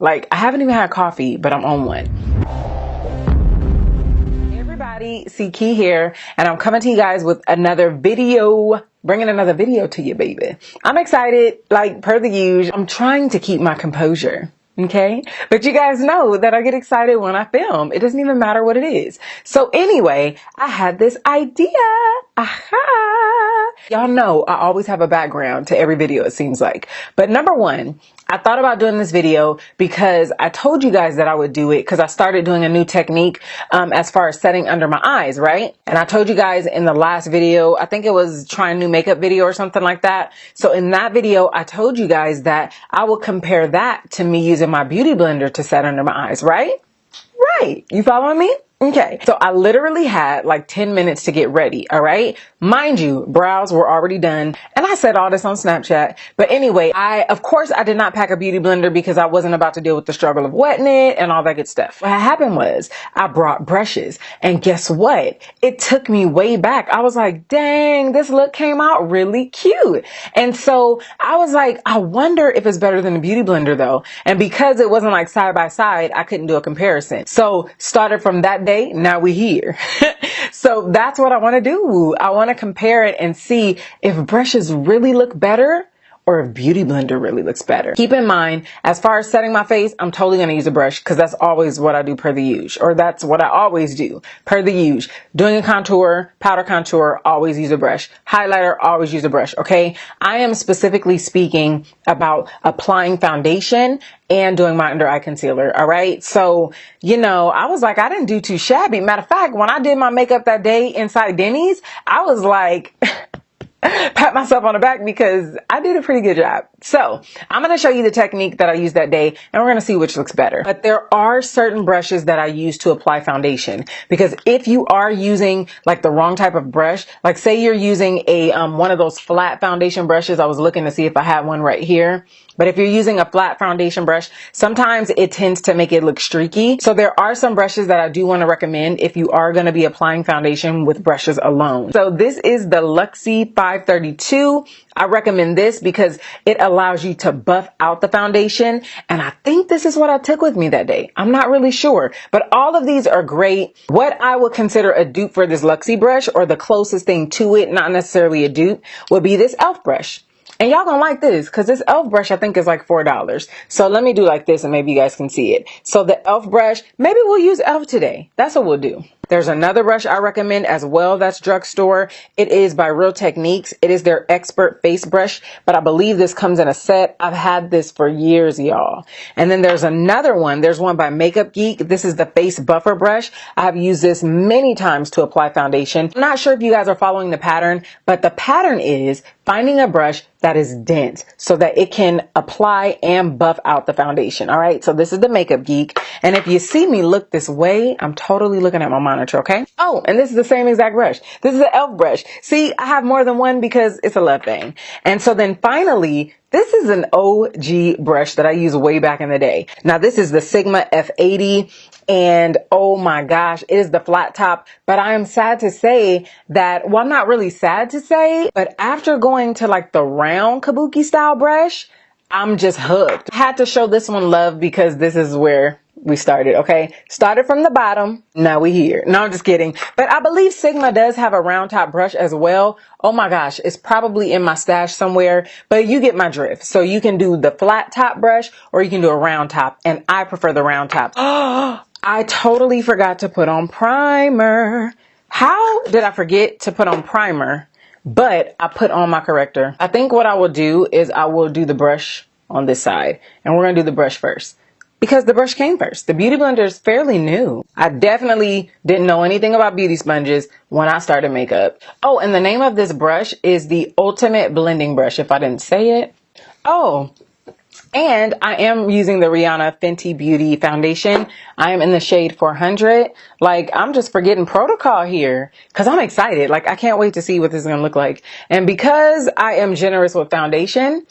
Like, I haven't even had coffee, but I'm on one. Hey everybody, C Key here, and I'm coming to you guys with another video, bringing another video to you, baby. I'm excited, like per the usual. I'm trying to keep my composure. Okay, but you guys know that I get excited when I film. It doesn't even matter what it is. So anyway, I had this idea. Aha! Y'all know I always have a background to every video, it seems like. But number one, I thought about doing this video because I told you guys that I would do it because I started doing a new technique as far as setting under my eyes, right? And I told you guys in the last video, I think it was trying a new makeup video or something like that. So in that video, I told you guys that I would compare that to me using my beauty blender to set under my eyes, right? Right. You following me? Okay. So I literally had like 10 minutes to get ready. All right. Mind you, brows were already done. And I said all this on Snapchat. But anyway, of course, I did not pack a beauty blender because I wasn't about to deal with the struggle of wetting it and all that good stuff. What happened was I brought brushes, and guess what? It took me way back. I was like, dang, this look came out really cute. And so I was like, I wonder if it's better than the beauty blender though. And because it wasn't like side by side, I couldn't do a comparison. So started from that day, now we here. So that's what I want to do. I want to compare it and see if brushes really look better or if beauty blender really looks better. Keep in mind, as far as setting my face, I'm totally going to use a brush because that's always what I do per the usual, or that's what I always do per the usual. Doing a contour, powder contour, always use a brush. Highlighter, always use a brush. Okay. I am specifically speaking about applying foundation and doing my under eye concealer. All right. So, you know, I was like, I didn't do too shabby. Matter of fact, when I did my makeup that day inside Denny's, I was like, pat myself on the back because I did a pretty good job. So I'm going to show you the technique that I used that day, and we're going to see which looks better. But there are certain brushes that I use to apply foundation, because if you are using like the wrong type of brush, like say you're using a one of those flat foundation brushes. I was looking to see if I had one right here. But if you're using a flat foundation brush, sometimes it tends to make it look streaky. So there are some brushes that I do want to recommend if you are going to be applying foundation with brushes alone. So this is the Luxie 532. I recommend this because it allows you to buff out the foundation. And I think this is what I took with me that day. I'm not really sure, but all of these are great. What I would consider a dupe for this Luxie brush, or the closest thing to it, not necessarily a dupe, would be this e.l.f. brush. And y'all gonna like this because this e.l.f. brush I think is like $4. So let me do like this and maybe you guys can see it. So the e.l.f. brush, maybe we'll use e.l.f. today. That's what we'll do. There's another brush I recommend as well that's drugstore. It is by Real Techniques. It is their expert face brush, but I believe this comes in a set. I've had this for years, y'all. And then there's another one. There's one by Makeup Geek. This is the face buffer brush. I have used this many times to apply foundation. I'm not sure if you guys are following the pattern, but the pattern is finding a brush that is dense so that it can apply and buff out the foundation. All right. So this is the Makeup Geek. And if you see me look this way, I'm totally looking at my monitor. Okay. Oh, and this is the same exact brush. This is the e.l.f. brush. See, I have more than one because it's a love thing. And so then finally, this is an OG brush that I used way back in the day. Now this is the Sigma F80. And oh my gosh, it is the flat top. But I am sad to say that, well, I'm not really sad to say, but after going to like the round kabuki style brush, I'm just hooked. I had to show this one love because this is where we started. Okay. Started from the bottom. Now we here. No, I'm just kidding. But I believe Sigma does have a round top brush as well. Oh my gosh. It's probably in my stash somewhere, but you get my drift. So you can do the flat top brush or you can do a round top. And I prefer the round top. Oh, I totally forgot to put on primer. How did I forget to put on primer? But I put on my corrector. I think what I will do is I will do the brush on this side, and we're going to do the brush first because the brush came first. The beauty blender is fairly new. I definitely didn't know anything about beauty sponges when I started makeup. Oh, and the name of this brush is the Ultimate Blending Brush, if I didn't say it. Oh, and I am using the Rihanna Fenty Beauty foundation. I am in the shade 400. Like, I'm just forgetting protocol here because I'm excited. Like, I can't wait to see what this is going to look like. And because I am generous with foundation,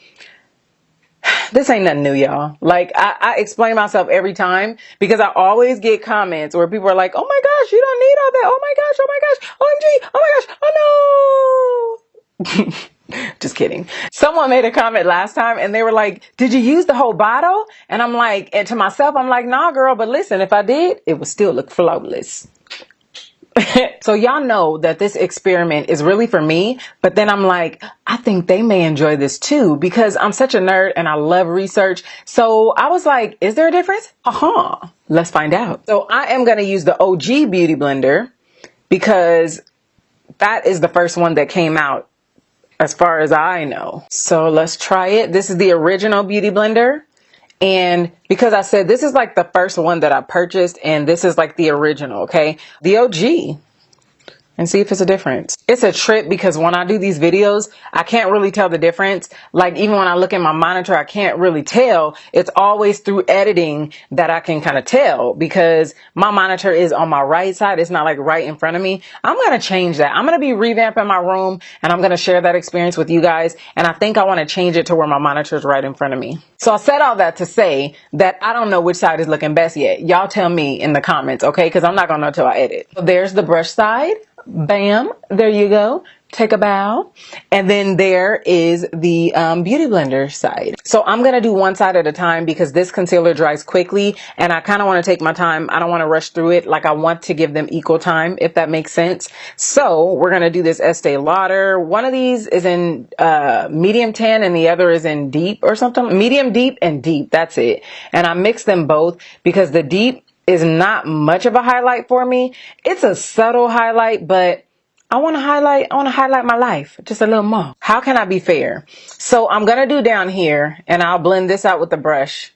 this ain't nothing new, y'all. Like, I explain myself every time because I always get comments where people are like, oh my gosh, you don't need all that. Oh my gosh, OMG, oh my gosh, oh no. Just kidding. Someone made a comment last time and they were like, did you use the whole bottle? And I'm like, and to myself, I'm like, nah, girl, but listen, if I did, it would still look flawless. So y'all know that this experiment is really for me, but then I'm like, I think they may enjoy this too because I'm such a nerd and I love research. So I was like, is there a difference? Let's find out. So I am going to use the OG Beauty Blender because that is the first one that came out as far as I know. So let's try it. This is the original Beauty Blender. And because I said this is like the first one that I purchased and this is like the original, okay? The OG. And see if it's a difference. It's a trip because when I do these videos, I can't really tell the difference. Like even when I look at my monitor, I can't really tell. It's always through editing that I can kind of tell because my monitor is on my right side. It's not like right in front of me. I'm going to change that. I'm going to be revamping my room and I'm going to share that experience with you guys. And I think I want to change it to where my monitor is right in front of me. So I said all that to say that I don't know which side is looking best yet. Y'all tell me in the comments, okay? Because I'm not going to know till I edit. So there's the brush side. Bam, there you go. Take a bow. And then there is the Beauty Blender side. So I'm going to do one side at a time because this concealer dries quickly and I kind of want to take my time. I don't want to rush through it. Like I want to give them equal time, if that makes sense. So we're going to do this Estee Lauder. One of these is in medium tan and the other is in deep or something. Medium deep and deep. That's it. And I mix them both because the deep is not much of a highlight for me. It's a subtle highlight, but I want to highlight my life just a little more. How can I be fair? So I'm going to do down here and I'll blend this out with the brush.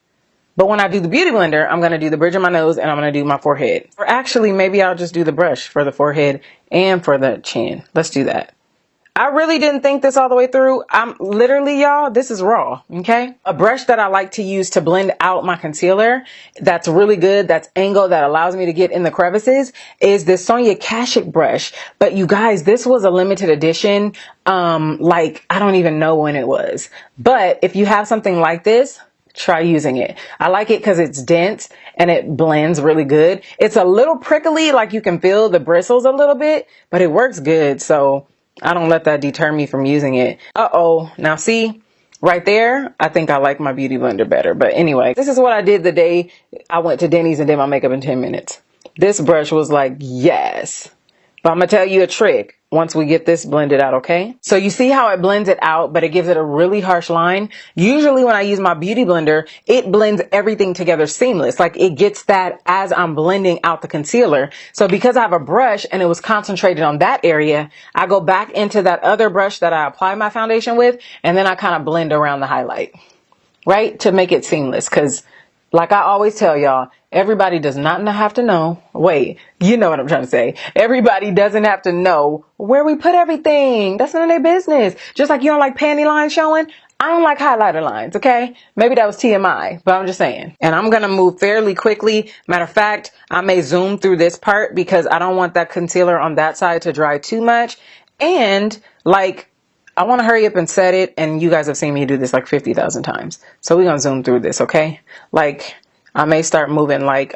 But when I do the Beauty Blender, I'm going to do the bridge of my nose and I'm going to do my forehead. Or actually, maybe I'll just do the brush for the forehead and for the chin. Let's do that. I really didn't think this all the way through. I'm literally, y'all, this is raw, okay? A brush that I like to use to blend out my concealer that's really good, that's angled, that allows me to get in the crevices is this Sonia Kashuk brush. But you guys, this was a limited edition. Like, I don't even know when it was. But if you have something like this, try using it. I like it because it's dense and it blends really good. It's a little prickly, like you can feel the bristles a little bit, but it works good. So I don't let that deter me from using it. Now see, right there, I think I like my Beauty Blender better. But anyway, this is what I did the day I went to Denny's and did my makeup in 10 minutes. This brush was like, yes. But I'm going to tell you a trick once we get this blended out, okay? So you see how it blends it out, but it gives it a really harsh line. Usually when I use my Beauty Blender, it blends everything together seamless. Like it gets that as I'm blending out the concealer. So because I have a brush and it was concentrated on that area, I go back into that other brush that I apply my foundation with, and then I kind of blend around the highlight, right? To make it seamless. Because like I always tell y'all, everybody does not have to know. Wait, you know what I'm trying to say. Everybody doesn't have to know where we put everything. That's none of their business. Just like you don't like panty lines showing, I don't like highlighter lines, okay? Maybe that was TMI, but I'm just saying. And I'm going to move fairly quickly. Matter of fact, I may zoom through this part because I don't want that concealer on that side to dry too much. And like, I want to hurry up and set it, and you guys have seen me do this like 50,000 times. So we're going to zoom through this, okay? Like, I may start moving like,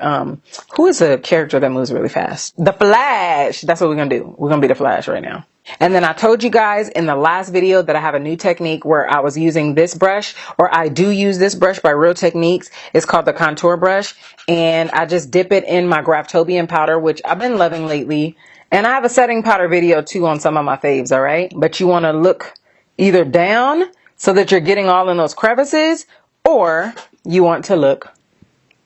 who is a character that moves really fast? The Flash. That's what we're going to do. We're going to be the Flash right now. And then I told you guys in the last video that I have a new technique where I was using this brush, or I do use this brush by Real Techniques. It's called the contour brush. And I just dip it in my Graftobian powder, which I've been loving lately. And I have a setting powder video too on some of my faves, all right? But you want to look either down so that you're getting all in those crevices, or you want to look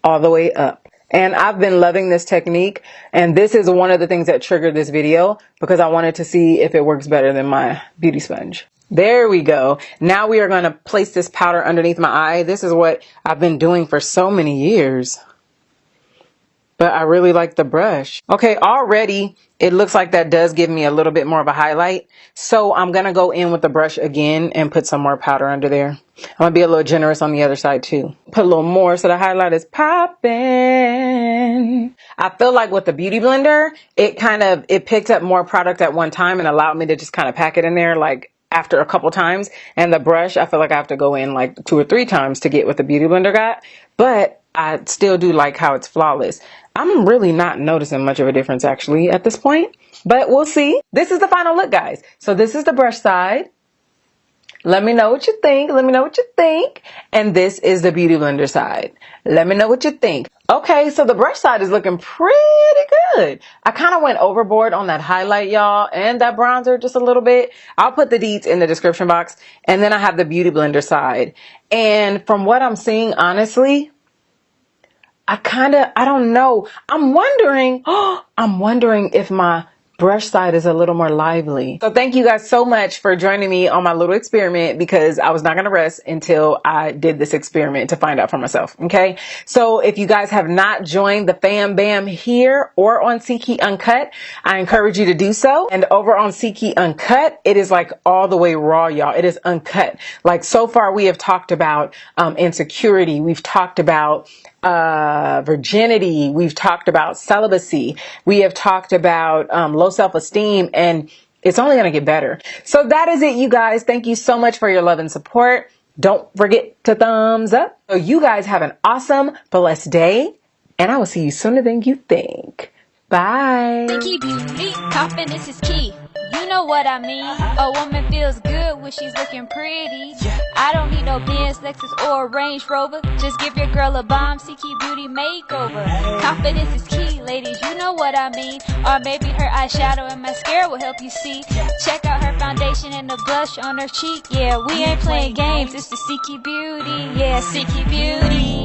all the way up. And I've been loving this technique. And this is one of the things that triggered this video because I wanted to see if it works better than my beauty sponge. There we go. Now we are going to place this powder underneath my eye. This is what I've been doing for so many years. But I really like the brush. Okay, already it looks like that does give me a little bit more of a highlight. So I'm going to go in with the brush again and put some more powder under there. I'm going to be a little generous on the other side too. Put a little more so the highlight is popping. I feel like with the Beauty Blender, it picked up more product at one time and allowed me to just kind of pack it in there like after a couple times. And the brush, I feel like I have to go in like 2 or 3 times to get what the Beauty Blender got. But I still do like how it's flawless. I'm really not noticing much of a difference actually at this point, but we'll see. This is the final look, guys. So this is the brush side. Let me know what you think. Let me know what you think. And this is the Beauty Blender side. Let me know what you think. Okay, so the brush side is looking pretty good. I kind of went overboard on that highlight, y'all, and that bronzer just a little bit. I'll put the deets in the description box. And then I have the Beauty Blender side. And from what I'm seeing, honestly, I don't know. I'm wondering if my brush side is a little more lively. So thank you guys so much for joining me on my little experiment, because I was not going to rest until I did this experiment to find out for myself. Okay. So if you guys have not joined the Fam Bam here or on SeaKey Uncut, I encourage you to do so. And over on SeaKey Uncut, it is like all the way raw, y'all. It is uncut. Like so far we have talked about insecurity. We've talked about virginity. We've talked about celibacy. We have talked about low self-esteem, and it's only going to get better. So that is it, you guys. Thank you so much for your love and support. Don't forget to thumbs up. So you guys have an awesome, blessed day, and I will see you sooner than you think. Bye. SeaKey Beauty, confidence is key. You know what I mean. A woman feels good when she's looking pretty. I don't need no Benz, Lexus, or a Range Rover. Just give your girl a bomb SeaKey Beauty makeover. Confidence is key, ladies, you know what I mean. Or maybe her eyeshadow and mascara will help you see. Check out her foundation and the blush on her cheek. Yeah, we ain't playing games, it's the SeaKey Beauty. Yeah, SeaKey Beauty.